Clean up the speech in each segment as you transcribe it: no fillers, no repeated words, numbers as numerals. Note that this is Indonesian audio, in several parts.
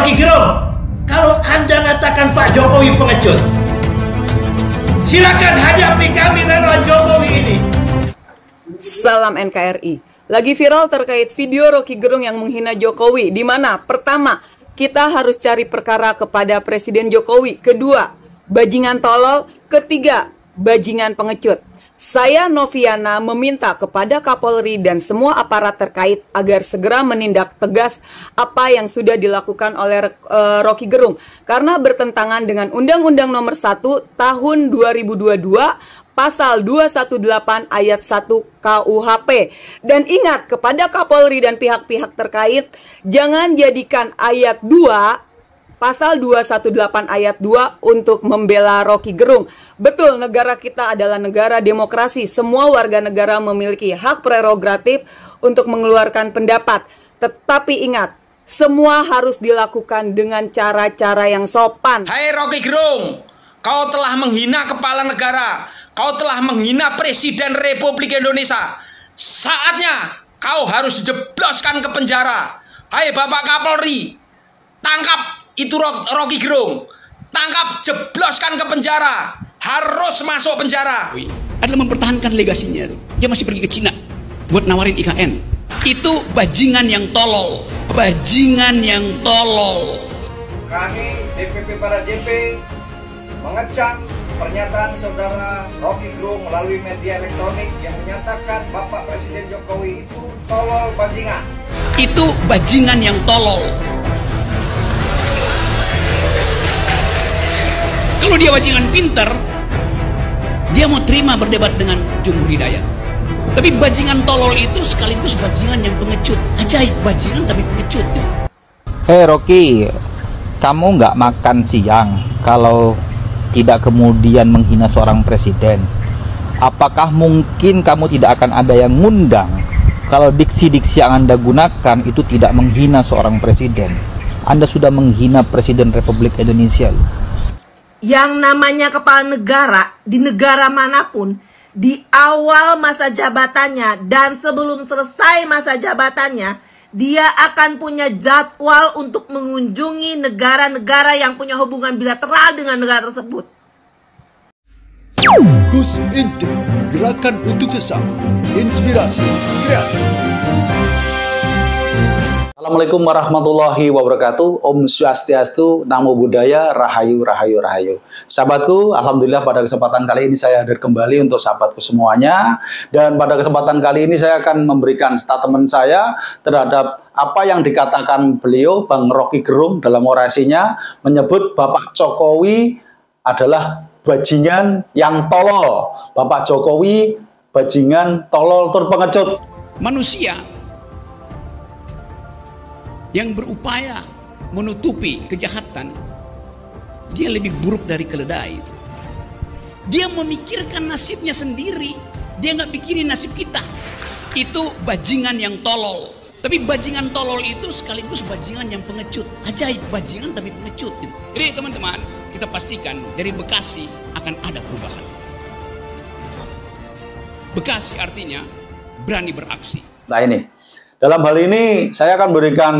Rocky Gerung, kalau Anda mengatakan Pak Jokowi pengecut, silakan hadapi kami relawan Jokowi ini. Salam NKRI. Lagi viral terkait video Rocky Gerung yang menghina Jokowi, di mana pertama, kita harus cari perkara kepada Presiden Jokowi. Kedua, bajingan tolol. Ketiga, bajingan pengecut. Saya Noviana meminta kepada Kapolri dan semua aparat terkait agar segera menindak tegas apa yang sudah dilakukan oleh Rocky Gerung karena bertentangan dengan Undang-Undang Nomor 1 Tahun 2022 Pasal 218 Ayat 1 KUHP. Dan ingat kepada Kapolri dan pihak-pihak terkait, jangan jadikan ayat 2 Pasal 218 ayat 2 untuk membela Rocky Gerung. Betul, negara kita adalah negara demokrasi. Semua warga negara memiliki hak prerogatif untuk mengeluarkan pendapat. Tetapi ingat, semua harus dilakukan dengan cara-cara yang sopan. Hai Rocky Gerung, kau telah menghina kepala negara. Kau telah menghina Presiden Republik Indonesia. Saatnya kau harus dijebloskan ke penjara. Hai Bapak Kapolri, tangkap itu Rocky Gerung, tangkap, jebloskan ke penjara, harus masuk penjara. Adalah mempertahankan legasinya. Dia masih pergi ke Cina buat nawarin IKN. Itu bajingan yang tolol, bajingan yang tolol. Kami DPP para JP mengecam pernyataan saudara Rocky Gerung melalui media elektronik yang menyatakan Bapak Presiden Jokowi itu tolol bajingan. Itu bajingan yang tolol. Kalau dia bajingan pinter, dia mau terima berdebat dengan Jumhur Hidayat. Tapi bajingan tolol itu sekaligus bajingan yang pengecut. Ajaib, bajingan tapi pengecut. Hei Rocky, kamu nggak makan siang kalau tidak kemudian menghina seorang presiden? Apakah mungkin kamu tidak akan ada yang ngundang kalau diksi-diksi yang Anda gunakan itu tidak menghina seorang presiden? Anda sudah menghina Presiden Republik Indonesia. Yang namanya kepala negara di negara manapun, di awal masa jabatannya dan sebelum selesai masa jabatannya, dia akan punya jadwal untuk mengunjungi negara-negara yang punya hubungan bilateral dengan negara tersebut. Gus Inti, gerakan untuk sesama, inspirasi kreatif. Assalamualaikum warahmatullahi wabarakatuh. Om Swastiastu, Namo Buddhaya, Rahayu, Rahayu, Rahayu. Sahabatku, Alhamdulillah pada kesempatan kali ini saya hadir kembali untuk sahabatku semuanya. Dan pada kesempatan kali ini saya akan memberikan statement saya terhadap apa yang dikatakan beliau, Bang Rocky Gerung, dalam orasinya menyebut Bapak Jokowi adalah bajingan yang tolol. Bapak Jokowi bajingan tolol tur pengecut. Manusia yang berupaya menutupi kejahatan, dia lebih buruk dari keledai. Dia memikirkan nasibnya sendiri, dia nggak pikirin nasib kita. Itu bajingan yang tolol. Tapi bajingan tolol itu sekaligus bajingan yang pengecut. Ajaib, bajingan tapi pengecut. Jadi teman-teman, kita pastikan dari Bekasi akan ada perubahan. Bekasi artinya berani beraksi. Nah ini, dalam hal ini saya akan berikan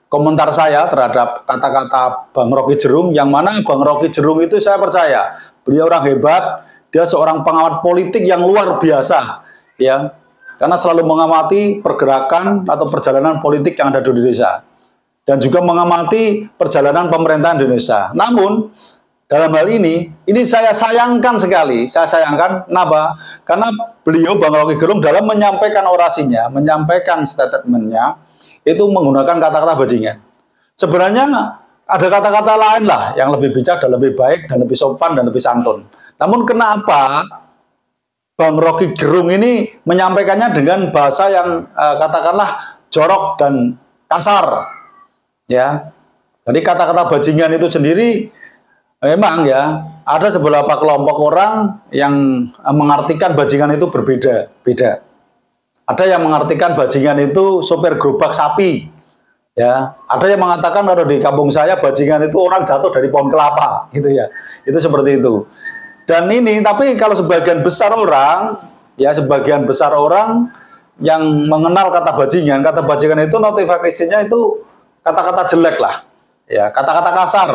komentar saya terhadap kata-kata Bang Rocky Gerung, yang mana Bang Rocky Gerung itu saya percaya beliau orang hebat, dia seorang pengamat politik yang luar biasa, ya, karena selalu mengamati pergerakan atau perjalanan politik yang ada di Indonesia dan juga mengamati perjalanan pemerintahan Indonesia. Namun dalam hal ini saya sayangkan sekali, kenapa? Karena beliau Bang Rocky Gerung dalam menyampaikan orasinya, menyampaikan statementnya, itu menggunakan kata-kata bajingan. Sebenarnya ada kata-kata lain lah yang lebih bijak dan lebih baik dan lebih sopan dan lebih santun. Namun kenapa Bang Rocky Gerung ini menyampaikannya dengan bahasa yang katakanlah jorok dan kasar, ya. Jadi kata-kata bajingan itu sendiri memang ya, ada beberapa kelompok orang yang mengartikan bajingan itu berbeda-beda. Ada yang mengartikan bajingan itu sopir gerobak sapi. Ya, ada yang mengatakan kalau di kampung saya bajingan itu orang jatuh dari pohon kelapa, gitu ya. Itu seperti itu. Dan ini, tapi kalau sebagian besar orang yang mengenal kata bajingan itu notifikasinya itu kata-kata jelek lah, ya kata-kata kasar,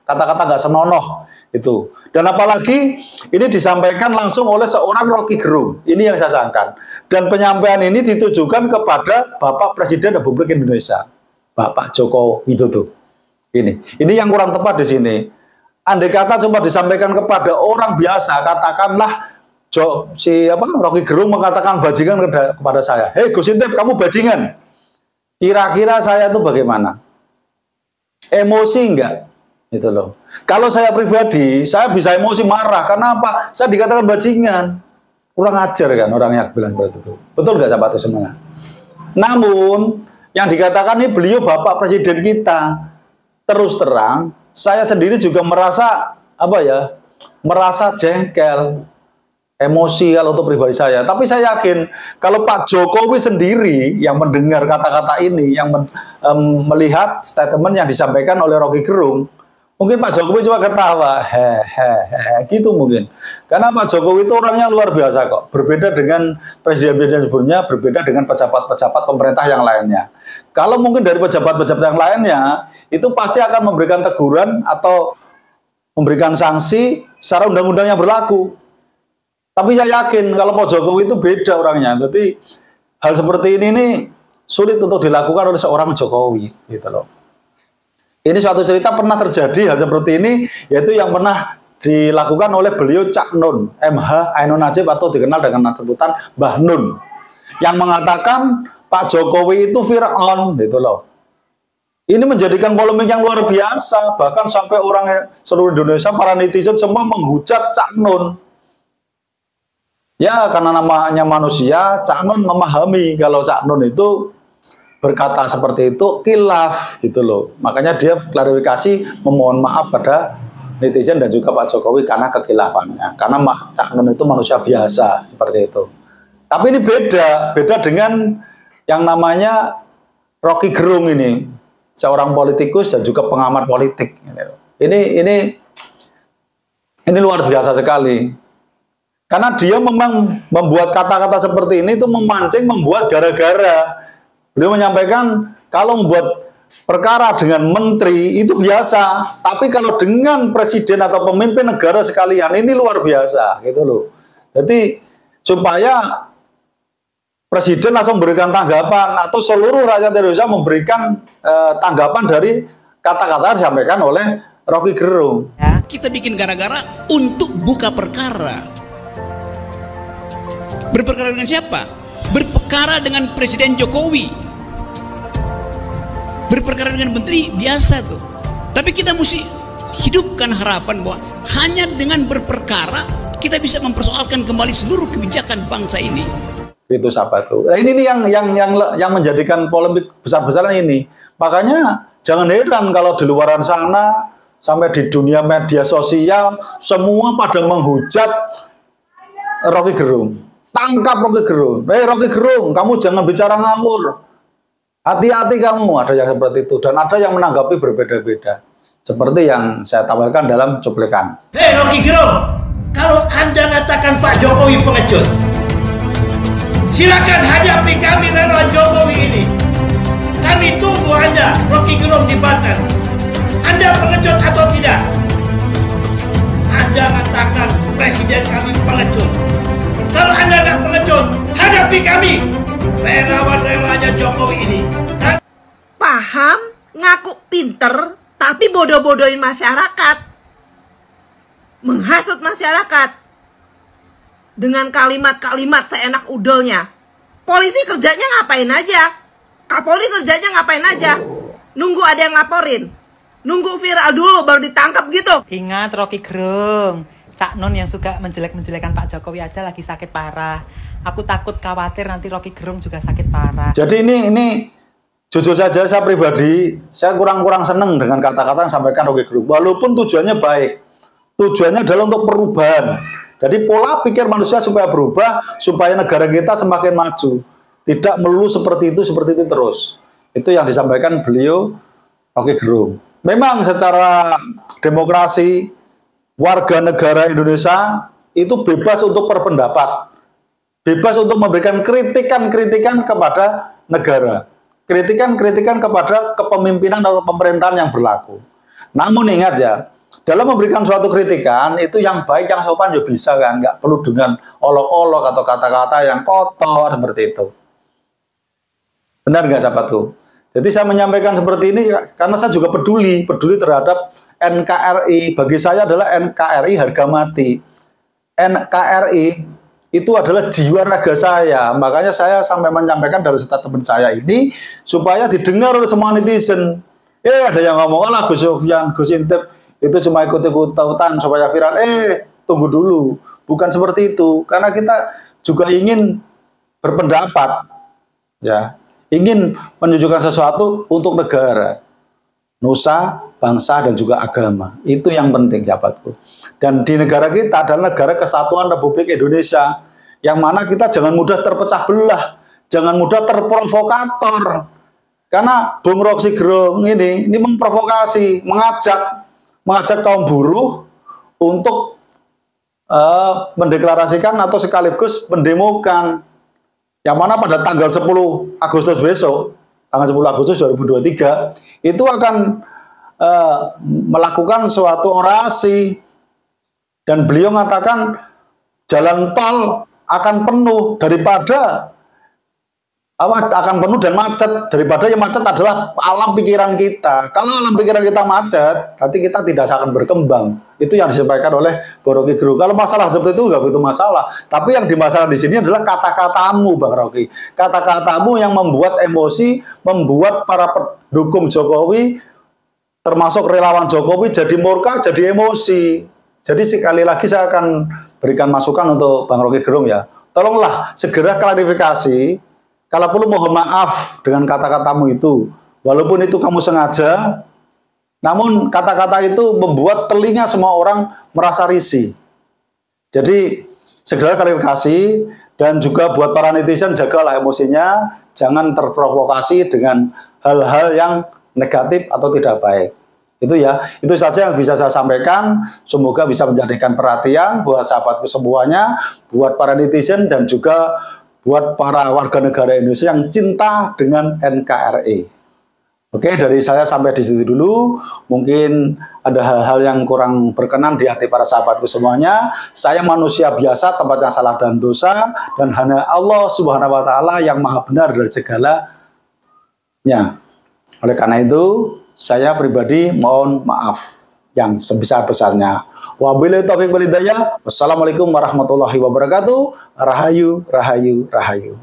kata-kata nggak senonoh itu. Dan apalagi ini disampaikan langsung oleh seorang Rocky Gerung. Ini yang saya sayangkan. Dan penyampaian ini ditujukan kepada Bapak Presiden Republik Indonesia, Bapak Joko Widodo. Ini yang kurang tepat di sini. Andai kata cuma disampaikan kepada orang biasa, katakanlah Rocky Gerung mengatakan bajingan kepada saya. Hei Gus Intip, kamu bajingan. Kira-kira saya itu bagaimana? Emosi enggak? Itu loh. Kalau saya pribadi, saya bisa emosi marah. Karena apa? Saya dikatakan bajingan. Kurang ajar kan orang yang bilang seperti itu. Betul nggak sahabat semuanya? Namun yang dikatakan ini beliau Bapak Presiden kita. Terus terang, saya sendiri juga merasa merasa jengkel, emosi kalau untuk pribadi saya. Tapi saya yakin kalau Pak Jokowi sendiri yang mendengar kata-kata ini, yang melihat statement yang disampaikan oleh Rocky Gerung, mungkin Pak Jokowi cuma ketawa, gitu mungkin. Karena Pak Jokowi itu orangnya luar biasa kok. Berbeda dengan presiden-presiden sebelumnya, berbeda dengan pejabat-pejabat pemerintah yang lainnya. Kalau mungkin dari pejabat-pejabat yang lainnya, itu pasti akan memberikan teguran atau memberikan sanksi secara undang-undang yang berlaku. Tapi saya yakin kalau Pak Jokowi itu beda orangnya. Jadi hal seperti ini nih sulit untuk dilakukan oleh seorang Jokowi, gitu loh. Ini suatu cerita pernah terjadi hal seperti ini, yaitu yang pernah dilakukan oleh beliau Cak Nun, MH Ainun Najib atau dikenal dengan sebutan Mbah Nun, yang mengatakan Pak Jokowi itu Fir'aun, gitu loh. Ini menjadikan polemik yang luar biasa, bahkan sampai orang seluruh Indonesia, para netizen semua menghujat Cak Nun. Ya, karena namanya manusia, Cak Nun memahami kalau Cak Nun itu berkata seperti itu khilaf, gitu loh. Makanya dia klarifikasi memohon maaf pada netizen dan juga Pak Jokowi karena kekhilafannya. Karena Cak Nun itu manusia biasa, seperti itu. Tapi ini beda dengan yang namanya Rocky Gerung ini, seorang politikus dan juga pengamat politik. Ini luar biasa sekali. Karena dia memang membuat kata-kata seperti ini itu memancing, membuat gara-gara. Beliau menyampaikan kalau membuat perkara dengan menteri itu biasa, tapi kalau dengan presiden atau pemimpin negara sekalian ini luar biasa, gitu loh. Jadi supaya presiden langsung memberikan tanggapan atau seluruh rakyat Indonesia memberikan tanggapan dari kata-kata yang disampaikan oleh Rocky Gerung. Kita bikin gara-gara untuk buka perkara. Berperkara dengan siapa? Berperkara dengan Presiden Jokowi. Berperkara dengan menteri biasa tuh. Tapi kita mesti hidupkan harapan bahwa hanya dengan berperkara kita bisa mempersoalkan kembali seluruh kebijakan bangsa ini. Itu sahabat tuh. Nah, ini yang menjadikan polemik besar-besaran ini. Makanya jangan heran kalau di luaran sana sampai di dunia media sosial semua pada menghujat Rocky Gerung. Tangkap Rocky Gerung. Rocky Gerung, kamu jangan bicara ngawur. Hati-hati kamu, ada yang seperti itu. Dan ada yang menanggapi berbeda-beda. Seperti yang saya tampilkan dalam cuplikan. Hei Rocky Gerung, kalau Anda katakan Pak Jokowi pengecut, silakan hadapi kami relawan Jokowi ini. Kami tunggu Anda, Rocky Gerung di Banten. Anda pengecut atau tidak? Anda katakan presiden kami pengecut. Kalau Anda nggak pengecut, hadapi kami, relawan-relawannya Jokowi ini. Paham, ngaku pinter, tapi bodoh-bodohin masyarakat. Menghasut masyarakat. Dengan kalimat-kalimat seenak udelnya. Polisi kerjanya ngapain aja? Kapolri kerjanya ngapain aja? Nunggu ada yang laporin. Nunggu viral dulu baru ditangkap gitu. Ingat Rocky Gerung, Cak Nun yang suka menjelek-menjelekan Pak Jokowi aja lagi sakit parah. Aku takut khawatir nanti Rocky Gerung juga sakit parah. Jadi ini jujur saja saya pribadi, saya kurang seneng dengan kata-kata yang disampaikan Rocky Gerung. Walaupun tujuannya baik. Tujuannya adalah untuk perubahan. Jadi pola pikir manusia supaya berubah, supaya negara kita semakin maju. Tidak melulu seperti itu terus. Itu yang disampaikan beliau Rocky Gerung. Memang secara demokrasi, warga negara Indonesia itu bebas untuk berpendapat, bebas untuk memberikan kritikan-kritikan kepada negara. kritikan kepada kepemimpinan atau pemerintahan yang berlaku. Namun ingat ya, dalam memberikan suatu kritikan itu yang baik, yang sopan juga bisa kan, nggak perlu dengan olok-olok atau kata-kata yang kotor seperti itu. Benar nggak sahabatku? Jadi saya menyampaikan seperti ini karena saya juga peduli terhadap NKRI. Bagi saya adalah NKRI harga mati. NKRI itu adalah jiwa raga saya. Makanya saya sampai menyampaikan dari statement saya ini supaya didengar oleh semua netizen. Ada yang ngomong lah Gus Sofyan, Gus Intip itu cuma ikut-ikutan supaya viral. Tunggu dulu. Bukan seperti itu. Karena kita juga ingin berpendapat. Ya. Ingin menunjukkan sesuatu untuk negara, nusa, bangsa, dan juga agama. Itu yang penting, sahabatku. Dan di negara kita adalah negara kesatuan Republik Indonesia, yang mana kita jangan mudah terpecah belah, jangan mudah terprovokator. Karena Bung Rocky Gerung ini memprovokasi, mengajak kaum buruh untuk mendeklarasikan atau sekaligus mendemokan. Yang mana pada tanggal 10 Agustus besok, tanggal 10 Agustus 2023, itu akan melakukan suatu orasi. Dan beliau mengatakan jalan tol akan penuh daripada akan penuh dan macet, daripada yang macet adalah alam pikiran kita. Kalau alam pikiran kita macet, nanti kita tidak akan berkembang. Itu yang disampaikan oleh Bung Rocky Gerung. Kalau masalah seperti itu nggak begitu masalah. Tapi yang dimasalah di sini adalah kata-katamu, Bang Rocky. Kata-katamu yang membuat emosi, membuat para pendukung Jokowi, termasuk relawan Jokowi, jadi murka, jadi emosi. Jadi sekali lagi saya akan berikan masukan untuk Bang Rocky Gerung ya. Tolonglah segera klarifikasi. Kalau perlu mohon maaf dengan kata-katamu itu. Walaupun itu kamu sengaja, namun kata-kata itu membuat telinga semua orang merasa risih. Jadi segera klarifikasi, dan juga buat para netizen jagalah emosinya, jangan terprovokasi dengan hal-hal yang negatif atau tidak baik. Itu ya, itu saja yang bisa saya sampaikan. Semoga bisa menjadikan perhatian buat sahabatku semuanya, buat para netizen, dan juga buat para warga negara Indonesia yang cinta dengan NKRI. Oke, dari saya sampai di situ dulu. Mungkin ada hal-hal yang kurang berkenan di hati para sahabatku semuanya. Saya manusia biasa, tempatnya salah dan dosa, dan hanya Allah Subhanahu wa Ta'ala yang maha benar dari segalanya. Oleh karena itu, saya pribadi mohon maaf yang sebesar-besarnya. Wabillahi taufiq wal hidayah. Wassalamualaikum warahmatullahi wabarakatuh. Rahayu, rahayu, rahayu.